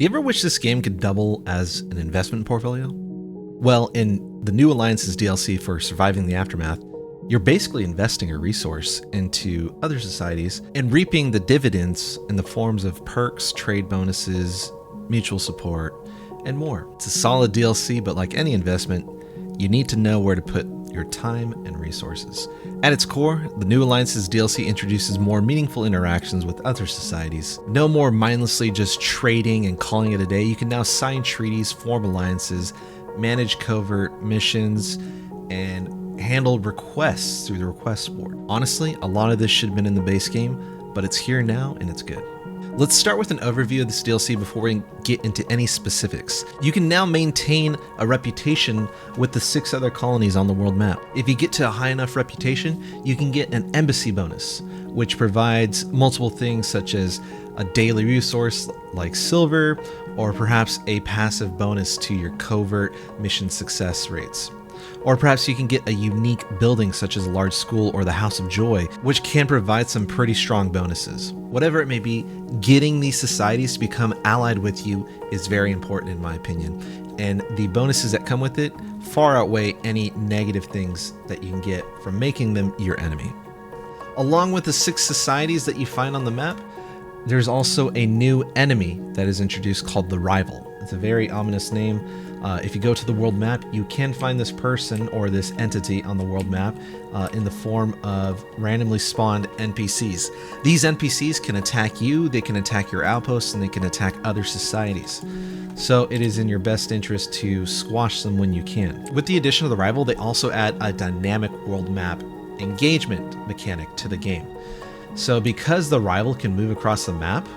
Do you ever wish this game could double as an investment portfolio? Well, in the New Alliances DLC for Surviving the Aftermath, you're basically investing a resource into other societies and reaping the dividends in the forms of perks, trade bonuses, mutual support, and more. It's a solid DLC, but like any investment, you need to know where to put your time and resources. At its core, the New Alliances DLC introduces more meaningful interactions with other societies. No more mindlessly just trading and calling it a day. You can now sign treaties, form alliances, manage covert missions, and handle requests through the request board. Honestly, a lot of this should have been in the base game, but it's here now and it's good. Let's start with an overview of this DLC before we get into any specifics. You can now maintain a reputation with the 6 other colonies on the world map. If you get to a high enough reputation, you can get an embassy bonus, which provides multiple things such as a daily resource like silver, or perhaps a passive bonus to your covert mission success rates. Or perhaps you can get a unique building such as a large school or the House of Joy, which can provide some pretty strong bonuses. Whatever it may be, getting these societies to become allied with you is very important in my opinion, and the bonuses that come with it far outweigh any negative things that you can get from making them your enemy. Along with the 6 societies that you find on the map, there's also a new enemy that is introduced called the Rival. It's a very ominous name. If you go to the world map, you can find this person or this entity on the world map in the form of randomly spawned NPCs. These NPCs can attack you, they can attack your outposts, and they can attack other societies. So it is in your best interest to squash them when you can. With the addition of the Rival, they also add a dynamic world map engagement mechanic to the game. So because the Rival can move across the map,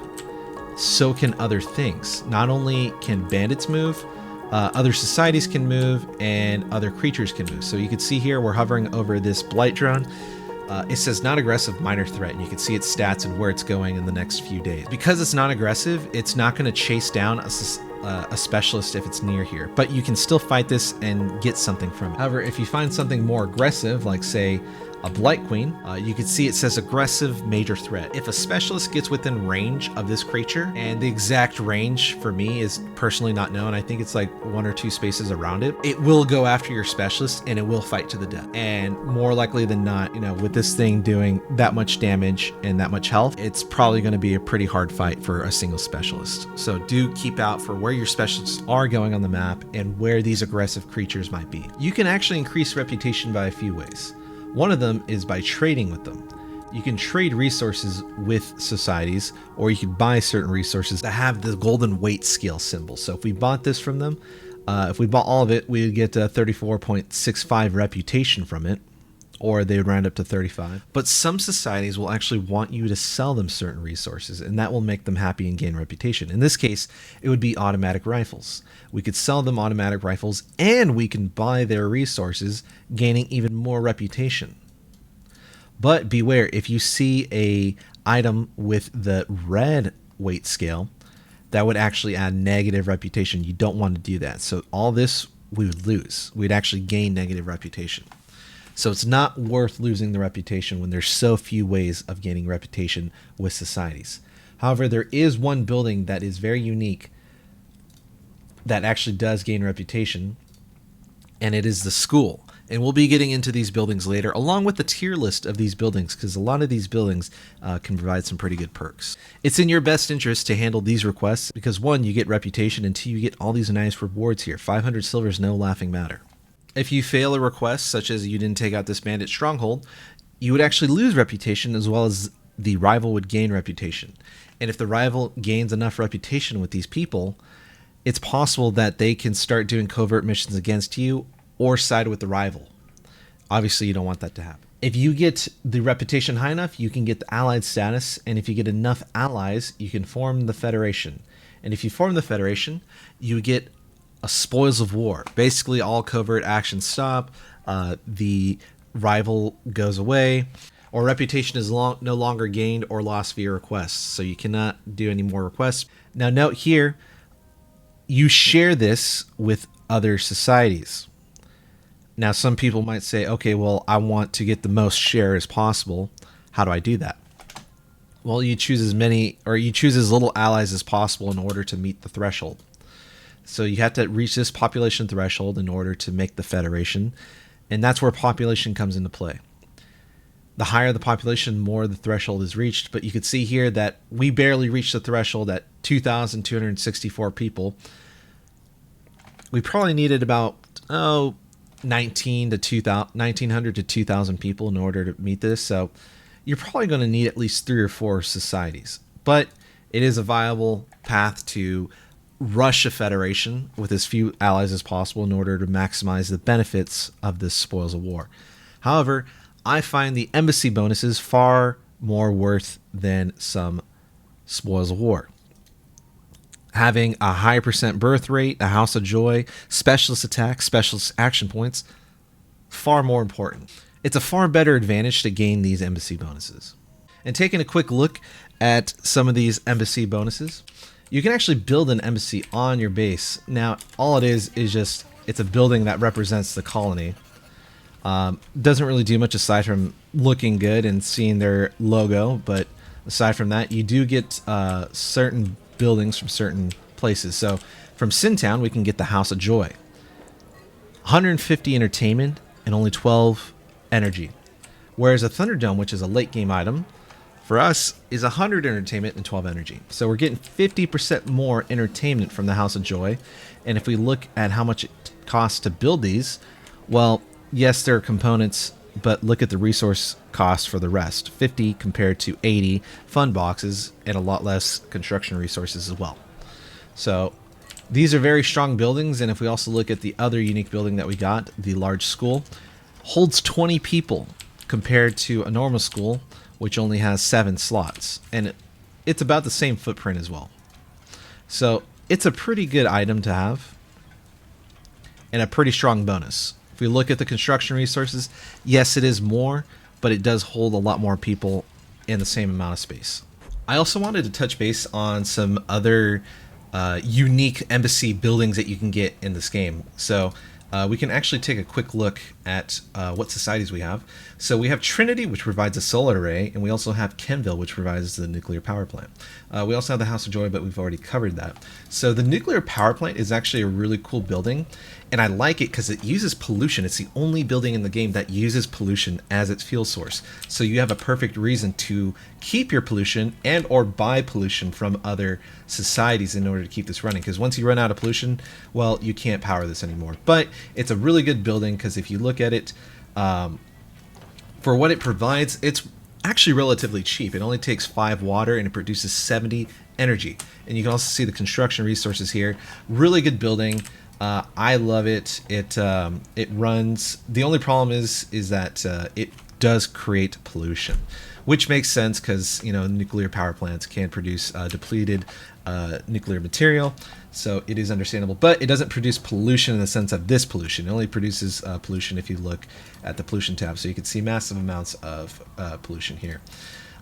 so can other things. Not only can bandits move, other societies can move, and other creatures can move. So you can see here we're hovering over this blight drone. It says not aggressive, minor threat, and you can see its stats and where it's going in the next few days. Because it's not aggressive, it's not going to chase down a specialist if it's near here, but you can still fight this and get something from it. However, if you find something more aggressive, like say a Blight Queen, you can see it says aggressive major threat. If a specialist gets within range of this creature, and the exact range for me is personally not known, I think it's like 1 or 2 spaces around it, it will go after your specialist and it will fight to the death. And more likely than not, you know, with this thing doing that much damage and that much health, it's probably going to be a pretty hard fight for a single specialist. So do keep out for where your specialists are going on the map and where these aggressive creatures might be. You can actually increase reputation by a few ways. One of them is by trading with them. You can trade resources with societies, or you can buy certain resources that have the golden weight scale symbol. So if we bought this from them, if we bought all of it, we would get a 34.65 reputation from it, or they would round up to 35. But some societies will actually want you to sell them certain resources, and that will make them happy and gain reputation. In this case, it would be automatic rifles. We could sell them automatic rifles, and we can buy their resources, gaining even more reputation. But beware, if you see a item with the red weight scale, that would actually add negative reputation. You don't want to do that. So all this we would lose. We'd actually gain negative reputation. So it's not worth losing the reputation when there's so few ways of gaining reputation with societies. However, there is one building that is very unique that actually does gain reputation, and it is the school. And we'll be getting into these buildings later, along with the tier list of these buildings, because a lot of these buildings can provide some pretty good perks. It's in your best interest to handle these requests, because 1, you get reputation, and 2, you get all these nice rewards here. 500 silver is no laughing matter. If you fail a request, such as you didn't take out this bandit stronghold, you would actually lose reputation, as well as the Rival would gain reputation. And if the Rival gains enough reputation with these people, it's possible that they can start doing covert missions against you or side with the Rival. Obviously, you don't want that to happen. If you get the reputation high enough, you can get the allied status, and if you get enough allies, you can form the Federation. And if you form the Federation, you get a spoils of war. Basically, all covert actions stop, the Rival goes away, or reputation is no longer gained or lost via requests, so you cannot do any more requests. Now note here, you share this with other societies. Now some people might say, okay, well, I want to get the most share as possible. How do I do that? Well, you choose as many, or you choose as little allies as possible in order to meet the threshold. So you have to reach this population threshold in order to make the Federation, and that's where population comes into play. The higher the population, more the threshold is reached, but you can see here that we barely reached the threshold at 2,264 people. We probably needed about 1900 to 2,000 people in order to meet this, so you're probably going to need at least 3 or 4 societies. But it is a viable path to rush a federation with as few allies as possible in order to maximize the benefits of this spoils of war. However, I find the embassy bonuses far more worth than some spoils of war. Having a high percent birth rate, a house of joy, specialist attack, specialist action points, far more important. It's a far better advantage to gain these embassy bonuses. And taking a quick look at some of these embassy bonuses, you can actually build an embassy on your base. Now, all it is just, it's a building that represents the colony. Doesn't really do much aside from looking good and seeing their logo, but aside from that, you do get certain buildings from certain places. So from Sintown, we can get the House of Joy. 150 entertainment and only 12 energy. Whereas a Thunderdome, which is a late game item, for us is 100 entertainment and 12 energy. So we're getting 50% more entertainment from the House of Joy. And if we look at how much it costs to build these, well, yes, there are components, but look at the resource cost for the rest. 50 compared to 80 fun boxes and a lot less construction resources as well. So these are very strong buildings. And if we also look at the other unique building that we got, the large school, holds 20 people compared to a normal school, which only has 7 slots. And it's about the same footprint as well. So it's a pretty good item to have and a pretty strong bonus. If we look at the construction resources, yes, it is more, but it does hold a lot more people in the same amount of space. I also wanted to touch base on some other unique embassy buildings that you can get in this game. So we can actually take a quick look at what societies we have. So we have Trinity, which provides a solar array, and we also have Kenville, which provides the nuclear power plant. We also have the House of Joy, but we've already covered that. So the nuclear power plant is actually a really cool building, and I like it because it uses pollution. It's the only building in the game that uses pollution as its fuel source. So you have a perfect reason to keep your pollution and or buy pollution from other societies in order to keep this running. Because once you run out of pollution, well, you can't power this anymore. But it's a really good building because if you look at it, for what it provides, it's actually relatively cheap. It only takes 5 water and it produces 70 energy. And you can also see the construction resources here. Really good building. I love it. It runs. The only problem is that it does create pollution, which makes sense because nuclear power plants can produce depleted nuclear material, so it is understandable. But it doesn't produce pollution in the sense of this pollution. It only produces pollution if you look at the pollution tab. So you can see massive amounts of pollution here.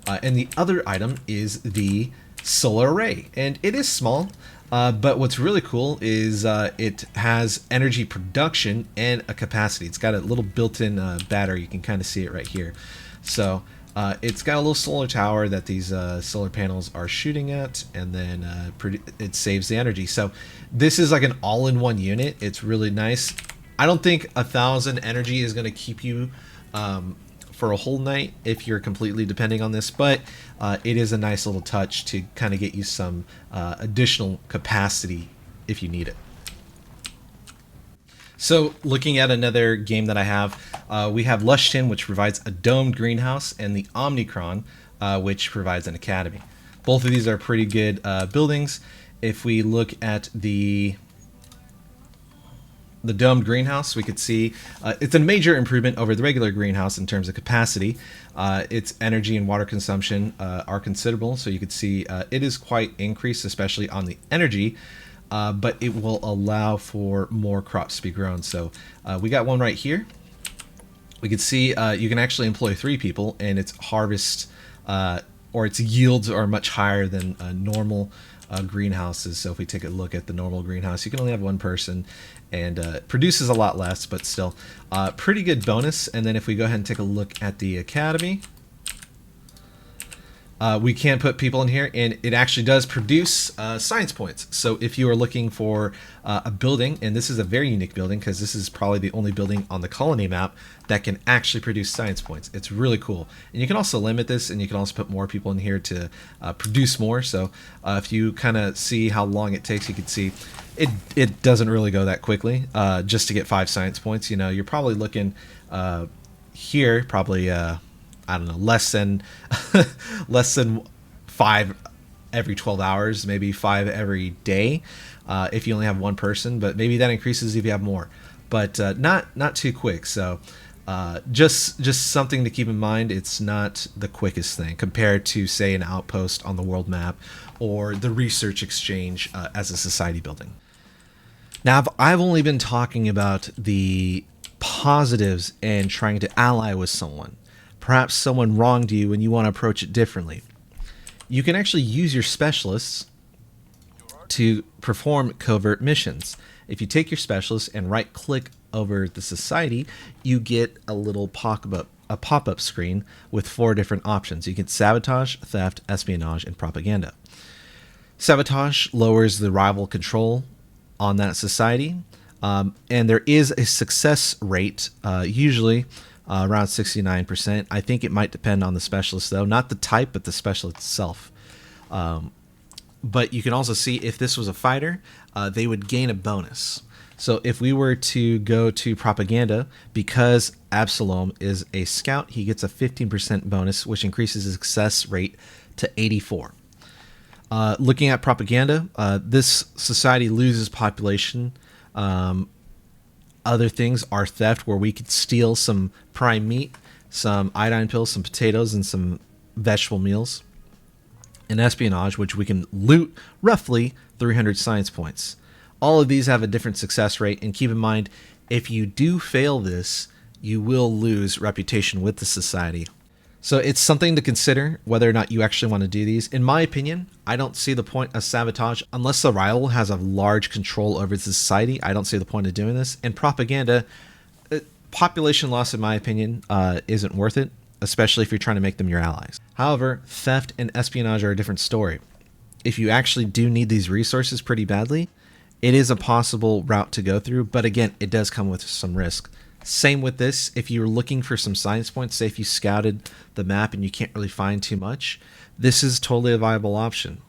And the other item is the solar array, and it is small. But what's really cool is it has energy production and a capacity. It's got a little built-in battery. You can kind of see it right here. So it's got a little solar tower that these solar panels are shooting at, and then it saves the energy. So this is like an all-in-one unit. It's really nice. I don't think 1,000 energy is going to keep you for a whole night if you're completely depending on this, but it is a nice little touch to kind of get you some additional capacity if you need it. So looking at another game that I have, we have Lushton, which provides a domed greenhouse, and the Omnicron, which provides an academy. Both of these are pretty good buildings. If we look at the domed greenhouse, we could see it's a major improvement over the regular greenhouse in terms of capacity. Its energy and water consumption are considerable, so you could see it is quite increased, especially on the energy, but it will allow for more crops to be grown. So we got one right here. We can see you can actually employ 3 people, and its harvest or its yields are much higher than normal greenhouses. So if we take a look at the normal greenhouse, you can only have 1 person, and it produces a lot less, but still pretty good bonus. And then if we go ahead and take a look at the academy, We can put people in here, and it actually does produce science points. So if you are looking for a building, and this is a very unique building because this is probably the only building on the colony map that can actually produce science points. It's really cool. And you can also limit this, and you can also put more people in here to produce more. So if you kind of see how long it takes, you can see it doesn't really go that quickly. Just to get 5 science points, you know, you're probably looking here, probably I don't know, less than less than 5 every 12 hours, maybe 5 every day, if you only have one person. But maybe that increases if you have more, but not too quick. So just something to keep in mind. It's not the quickest thing compared to, say, an outpost on the world map or the research exchange as a society building. Now, I've only been talking about the positives and trying to ally with someone. Perhaps someone wronged you and you want to approach it differently. You can actually use your specialists to perform covert missions. If you take your specialists and right click over the society, you get a little pop-up screen with 4 different options. You get sabotage, theft, espionage, and propaganda. Sabotage lowers the rival control on that society, and there is a success rate, usually around 69%. I think it might depend on the specialist, though, not the type, but the specialist itself. But you can also see if this was a fighter, they would gain a bonus. So if we were to go to propaganda, because Absalom is a scout, he gets a 15% bonus, which increases his success rate to 84. Looking at propaganda, this society loses population. Other things are theft, where we could steal some prime meat, some iodine pills, some potatoes, and some vegetable meals. And espionage, which we can loot roughly 300 science points. All of these have a different success rate, and keep in mind, if you do fail this, you will lose reputation with the society. So it's something to consider whether or not you actually want to do these. In my opinion, I don't see the point of sabotage unless the rival has a large control over the society. I don't see the point of doing this. And propaganda, population loss, in my opinion, isn't worth it, especially if you're trying to make them your allies. However, theft and espionage are a different story. If you actually do need these resources pretty badly, it is a possible route to go through, but again, it does come with some risk. Same with this. If you're looking for some science points, say if you scouted the map and you can't really find too much, this is totally a viable option.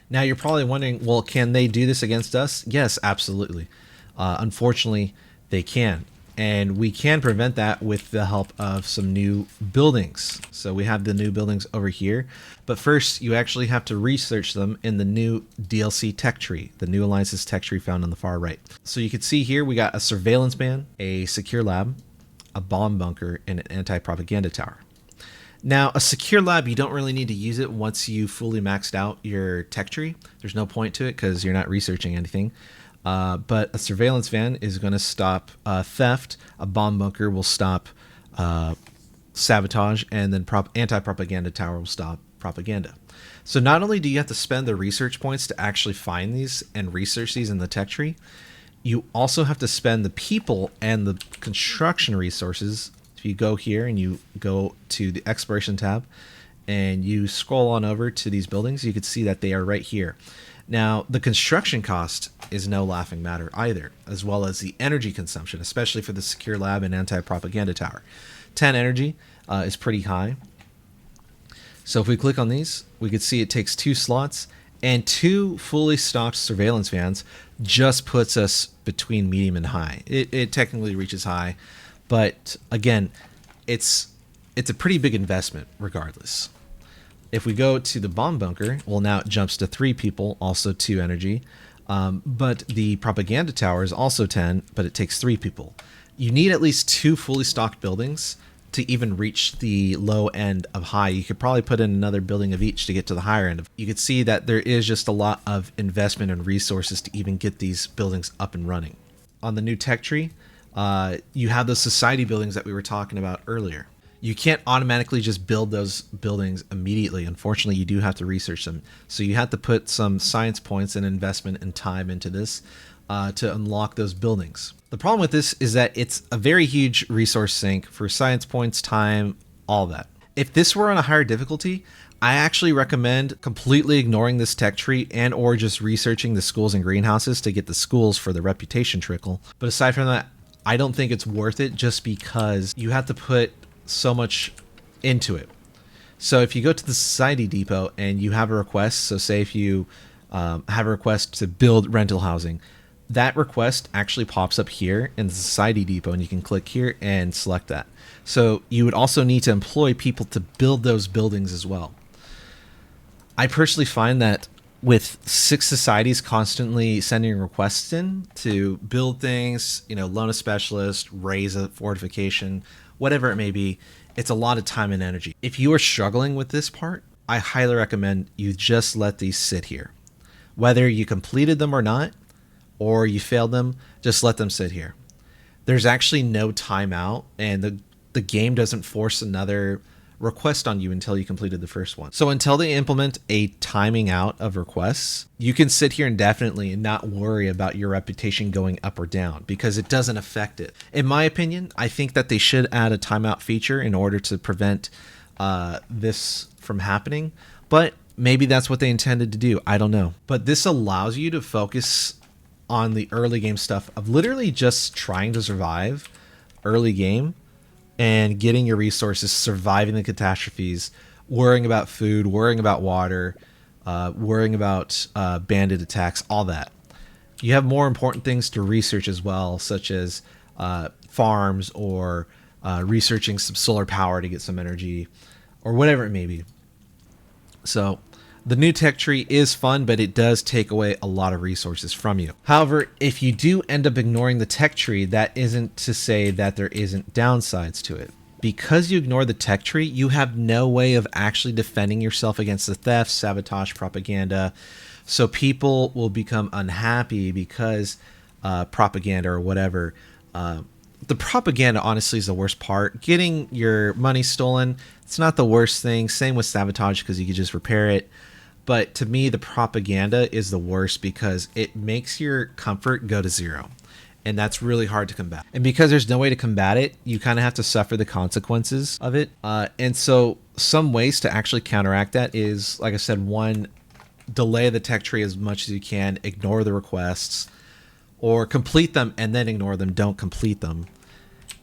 Now you're probably wondering, well, can they do this against us? Yes, absolutely. Unfortunately, they can. And we can prevent that with the help of some new buildings. So we have the new buildings over here. But first, you actually have to research them in the new DLC tech tree, the new Alliance's tech tree found on the far right. So you can see here, we got a surveillance ban, a secure lab, a bomb bunker, and an anti-propaganda tower. Now, a secure lab, you don't really need to use it once you fully maxed out your tech tree. There's no point to it because you're not researching anything. But a surveillance van is going to stop theft. A bomb bunker will stop sabotage, and then anti-propaganda tower will stop propaganda. So not only do you have to spend the research points to actually find these and research these in the tech tree, you also have to spend the people and the construction resources. If you go here and you go to the exploration tab and you scroll on over to these buildings, you can see that they are right here. Now, the construction cost is no laughing matter either, as well as the energy consumption, especially for the secure lab and anti-propaganda tower. 10 energy is pretty high. So if we click on these, we can see it takes 2 slots, and 2 fully stocked surveillance vans just puts us between medium and high. It technically reaches high, but again, it's a pretty big investment regardless. If we go to the bomb bunker, well, now it jumps to 3 people, also 2 energy. But the propaganda tower is also 10, but it takes 3 people. You need at least 2 fully stocked buildings to even reach the low end of high. You could probably put in another building of each to get to the higher end. You could see that there is just a lot of investment and resources to even get these buildings up and running. On the new tech tree, you have those society buildings that we were talking about earlier. You can't automatically just build those buildings immediately. Unfortunately, you do have to research them. So you have to put some science points and investment and time into this to unlock those buildings. The problem with this is that it's a very huge resource sink for science points, time, all that. If this were on a higher difficulty, I actually recommend completely ignoring this tech tree and or just researching the schools and greenhouses to get the schools for the reputation trickle. But aside from that, I don't think it's worth it just because you have to put so much into it. So if you go to the Society Depot and you have a request, so say if you have a request to build rental housing, that request actually pops up here in the Society Depot, and you can click here and select that. So you would also need to employ people to build those buildings as well. I personally find that with 6 societies constantly sending requests in to build things, loan a specialist, raise a fortification, whatever it may be, it's a lot of time and energy. If you are struggling with this part, I highly recommend you just let these sit here. Whether you completed them or not, or you failed them, just let them sit here. There's actually no timeout, and the game doesn't force another request on you until you completed the first one. So until they implement a timing out of requests, you can sit here indefinitely and not worry about your reputation going up or down because it doesn't affect it. In my opinion, I think that they should add a timeout feature in order to prevent this from happening, but maybe that's what they intended to do. I don't know. But this allows you to focus on the early game stuff of literally just trying to survive early game and getting your resources, surviving the catastrophes, worrying about food, worrying about water, worrying about bandit attacks, all that. You have more important things to research as well, such as farms or researching some solar power to get some energy or whatever it may be. So the new tech tree is fun, but it does take away a lot of resources from you. However, if you do end up ignoring the tech tree, that isn't to say that there isn't downsides to it. Because you ignore the tech tree, you have no way of actually defending yourself against the theft, sabotage, propaganda. So people will become unhappy because propaganda or whatever. The propaganda honestly is the worst part. Getting your money stolen, it's not the worst thing. Same with sabotage because you could just repair it. But to me, the propaganda is the worst because it makes your comfort go to 0. And that's really hard to combat. And because there's no way to combat it, you kind of have to suffer the consequences of it. And so some ways to actually counteract that is, like I said, 1, delay the tech tree as much as you can, ignore the requests, or complete them and then ignore them, don't complete them.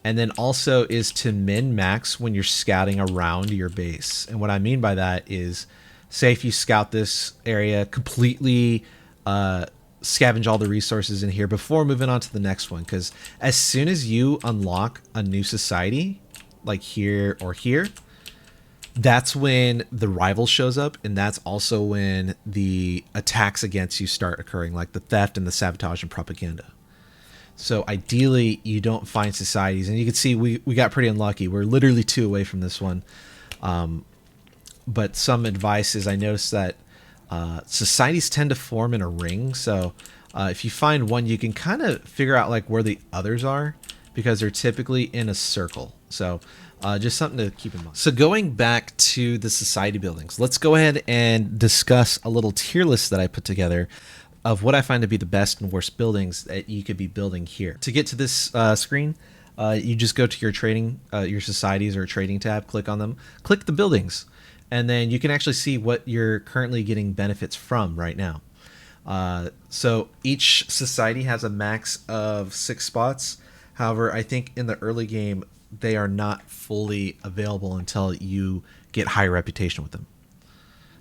And then also is to min-max when you're scouting around your base. And what I mean by that is, say if you scout this area, completely scavenge all the resources in here before moving on to the next one. Because as soon as you unlock a new society, like here or here, that's when the rival shows up. And that's also when the attacks against you start occurring, like the theft and the sabotage and propaganda. So ideally, you don't find societies. And you can see we got pretty unlucky. We're literally 2 away from this one. But some advice is I noticed that societies tend to form in a ring. So if you find one, you can kind of figure out like where the others are because they're typically in a circle. So just something to keep in mind. So going back to the society buildings, let's go ahead and discuss a little tier list that I put together of what I find to be the best and worst buildings that you could be building here. To get to this screen, you just go to your trading, your societies or trading tab, click on them, click the buildings. And then you can actually see what you're currently getting benefits from right now. So each society has a max of 6 spots. However, I think in the early game, they are not fully available until you get high reputation with them.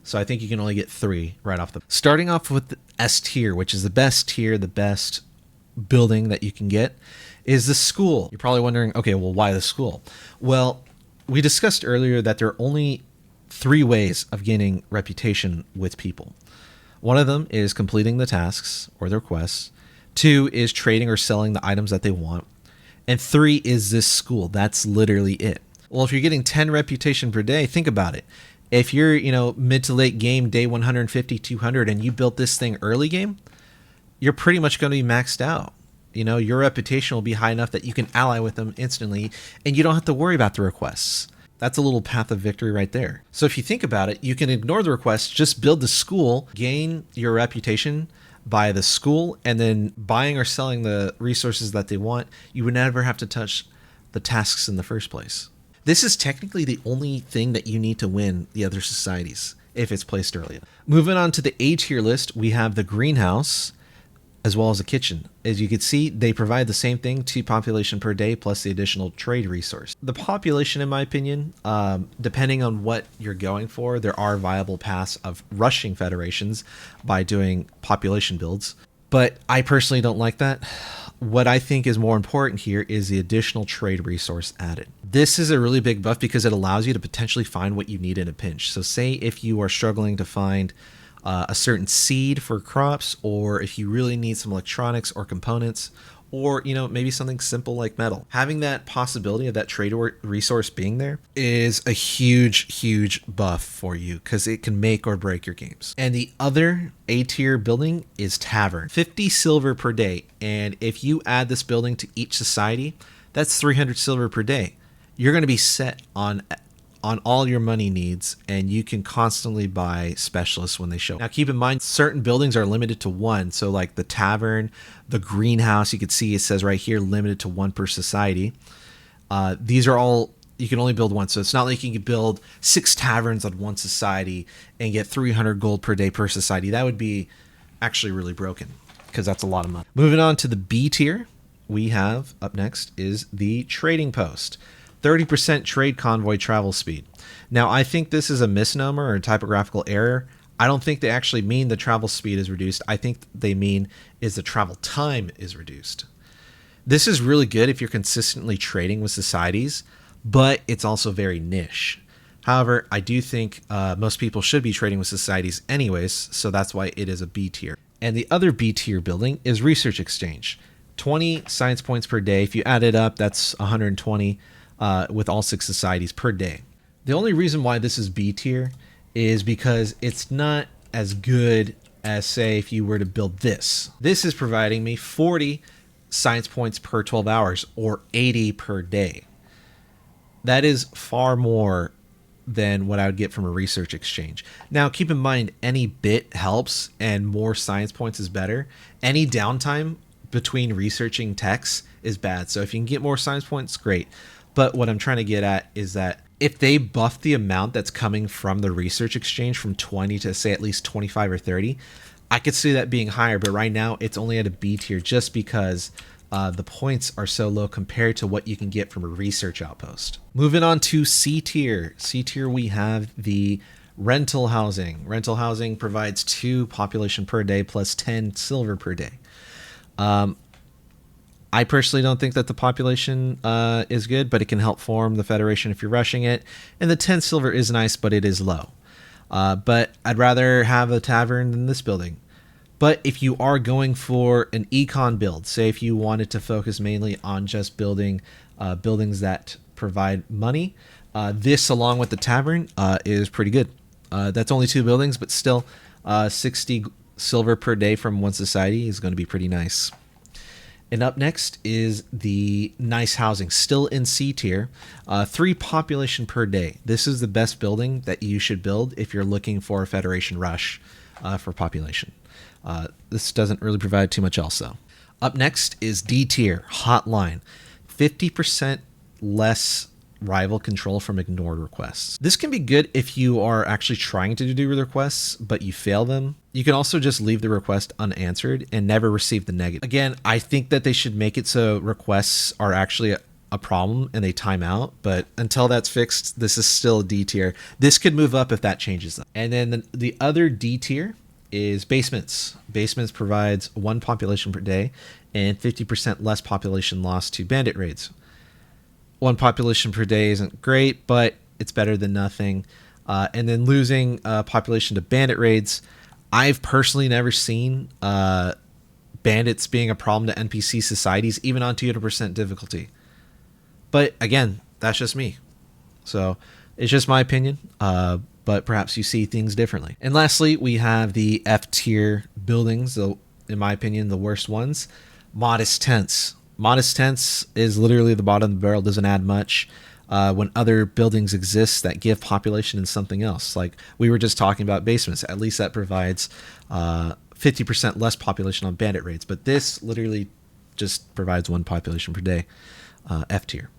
So I think you can only get 3 right off the... Starting off with the S tier, which is the best tier, the best building that you can get, is the school. You're probably wondering, okay, well, why the school? Well, we discussed earlier that there are only 3 ways of gaining reputation with people. One of them is completing the tasks or the requests. 2 is trading or selling the items that they want. And 3 is this school. That's literally it. Well, if you're getting 10 reputation per day, think about it. If you're, mid to late game, day 150, 200, and you built this thing early game, you're pretty much going to be maxed out. Your reputation will be high enough that you can ally with them instantly, and you don't have to worry about the requests. That's a little path of victory right there. So if you think about it, you can ignore the requests, just build the school, gain your reputation by the school, and then buying or selling the resources that they want. You would never have to touch the tasks in the first place. This is technically the only thing that you need to win the other societies if it's placed early. Moving on to the A tier list, we have the greenhouse as well as the kitchen. As you can see, they provide the same thing, 2 population per day plus the additional trade resource. The population, in my opinion, depending on what you're going for, there are viable paths of rushing federations by doing population builds. But I personally don't like that. What I think is more important here is the additional trade resource added. This is a really big buff because it allows you to potentially find what you need in a pinch. So say if you are struggling to find a certain seed for crops, or if you really need some electronics or components, or maybe something simple like metal, having that possibility of that trade resource being there is a huge buff for you, because it can make or break your games. And the other A tier building is Tavern, 50 silver per day, and if you add this building to each society, that's 300 silver per day. You're going to be set on all your money needs, and you can constantly buy specialists when they show. Now keep in mind, certain buildings are limited to 1. So like the tavern, the greenhouse, you can see it says right here, limited to 1 per society. These are all, you can only build 1. So it's not like you can build 6 taverns on 1 society and get 300 gold per day per society. That would be actually really broken, because that's a lot of money. Moving on to the B tier, we have up next is the trading post. 30% trade convoy travel speed. Now, I think this is a misnomer or a typographical error. I don't think they actually mean the travel speed is reduced. I think they mean is the travel time is reduced. This is really good if you're consistently trading with societies, but it's also very niche. However, I do think most people should be trading with societies anyways, so that's why it is a B tier. And the other B tier building is Research Exchange. 20 science points per day. If you add it up, that's 120 with all 6 societies per day. The only reason why this is B tier is because it's not as good as, say, if you were to build this. This is providing me 40 science points per 12 hours, or 80 per day. That is far more than what I would get from a research exchange. Now, keep in mind, any bit helps, and more science points is better. Any downtime between researching techs is bad. So if you can get more science points, great. But what I'm trying to get at is that if they buff the amount that's coming from the research exchange from 20 to, say, at least 25 or 30, I could see that being higher. But right now, it's only at a B tier just because the points are so low compared to what you can get from a research outpost. Moving on to C tier. C tier, we have the rental housing. Rental housing provides 2 population per day plus 10 silver per day. I personally don't think that the population is good, but it can help form the Federation if you're rushing it. And the 10 silver is nice, but it is low. But I'd rather have a tavern than this building. But if you are going for an econ build, say if you wanted to focus mainly on just building buildings that provide money, this along with the tavern is pretty good. That's only 2 buildings, but still 60 silver per day from 1 society is going to be pretty nice. And up next is the nice housing, still in C tier, 3 population per day. This is the best building that you should build if you're looking for a Federation rush for population. This doesn't really provide too much else though. Up next is D tier, hotline, 50% less rival control from ignored requests. This can be good if you are actually trying to do requests, but you fail them. You can also just leave the request unanswered and never receive the negative. Again, I think that they should make it so requests are actually a problem and they time out, but until that's fixed, this is still a D tier. This could move up if that changes though. And then the other D tier is basements. Basements provides 1 population per day and 50% less population loss to bandit raids. 1 population per day isn't great, but it's better than nothing. And then losing population to bandit raids, I've personally never seen bandits being a problem to NPC societies, even on 200% difficulty. But again, that's just me. So it's just my opinion, but perhaps you see things differently. And lastly, we have the F tier buildings, in my opinion, the worst ones. Modest tents. Modest tents is literally the bottom of the barrel, doesn't add much. When other buildings exist that give population in something else. Like we were just talking about basements. At least that provides 50% less population on bandit raids. But this literally just provides 1 population per day, F tier.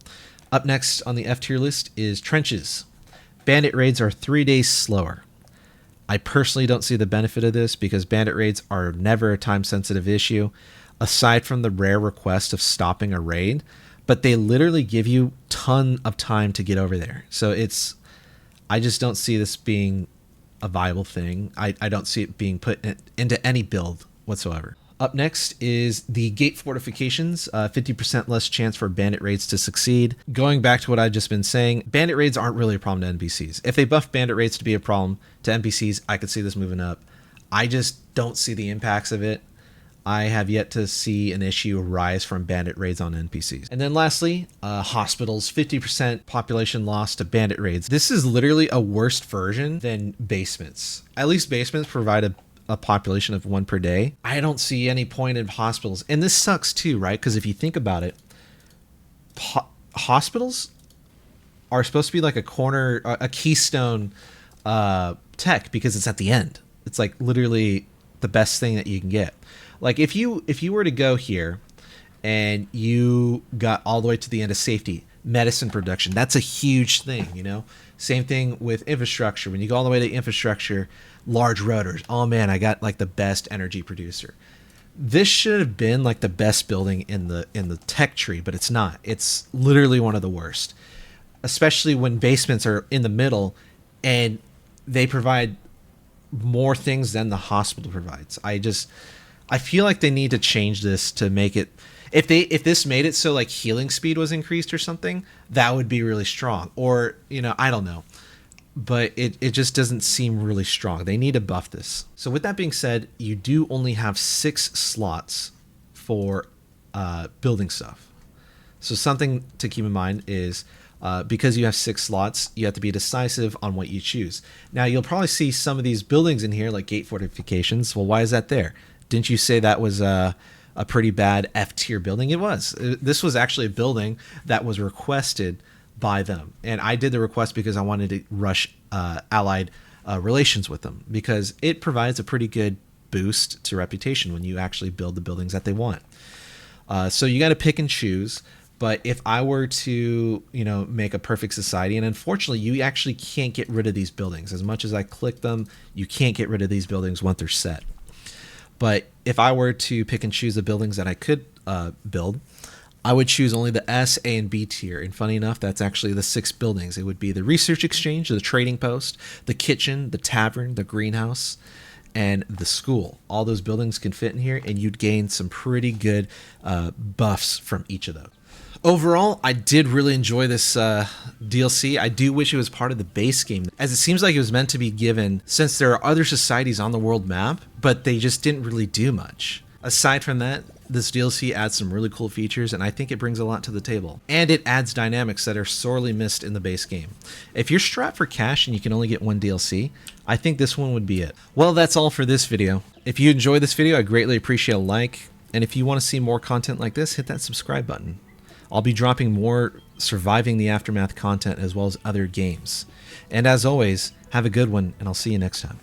Up next on the F tier list is trenches. Bandit raids are 3 days slower. I personally don't see the benefit of this because bandit raids are never a time sensitive issue, aside from the rare request of stopping a raid, but they literally give you a ton of time to get over there. So I just don't see this being a viable thing. I don't see it being put into any build whatsoever. Up next is the gate fortifications, 50% less chance for bandit raids to succeed. Going back to what I've just been saying, bandit raids aren't really a problem to NPCs. If they buff bandit raids to be a problem to NPCs, I could see this moving up. I just don't see the impacts of it. I have yet to see an issue arise from bandit raids on NPCs. And then lastly, hospitals, 50% population loss to bandit raids. This is literally a worse version than basements. At least basements provide a population of 1 per day. I don't see any point in hospitals. And this sucks too, right? Because if you think about it, hospitals are supposed to be like a keystone tech because it's at the end. It's like literally the best thing that you can get. Like if you were to go here and you got all the way to the end of safety, medicine production, that's a huge thing, you know? Same thing with infrastructure. When you go all the way to infrastructure, large rotors, oh man, I got like the best energy producer. This should have been like the best building in the tech tree, but it's not. It's literally one of the worst, especially when basements are in the middle and they provide more things than the hospital provides. I feel like they need to change this to make it, if this made it so like healing speed was increased or something, that would be really strong. Or, you know, I don't know. But it just doesn't seem really strong. They need to buff this. So with that being said, you do only have 6 slots for building stuff. So something to keep in mind is because you have 6 slots, you have to be decisive on what you choose. Now you'll probably see some of these buildings in here like gate fortifications. Well, why is that there? Didn't you say that was a pretty bad F tier building? It was. This was actually a building that was requested by them, and I did the request because I wanted to rush allied relations with them because it provides a pretty good boost to reputation when you actually build the buildings that they want. So you got to pick and choose. But if I were to, you know, make a perfect society, and unfortunately you actually can't get rid of these buildings. As much as I click them, you can't get rid of these buildings once they're set. But if I were to pick and choose the buildings that I could build, I would choose only the S, A, and B tier. And funny enough, that's actually the 6 buildings. It would be the research exchange, the trading post, the kitchen, the tavern, the greenhouse, and the school. All those buildings can fit in here, and you'd gain some pretty good buffs from each of those. Overall, I did really enjoy this DLC. I do wish it was part of the base game, as it seems like it was meant to be given since there are other societies on the world map, but they just didn't really do much. Aside from that, this DLC adds some really cool features, and I think it brings a lot to the table. And it adds dynamics that are sorely missed in the base game. If you're strapped for cash and you can only get 1 DLC, I think this one would be it. Well, that's all for this video. If you enjoyed this video, I greatly appreciate a like. And if you want to see more content like this, hit that subscribe button. I'll be dropping more Surviving the Aftermath content as well as other games. And as always, have a good one, and I'll see you next time.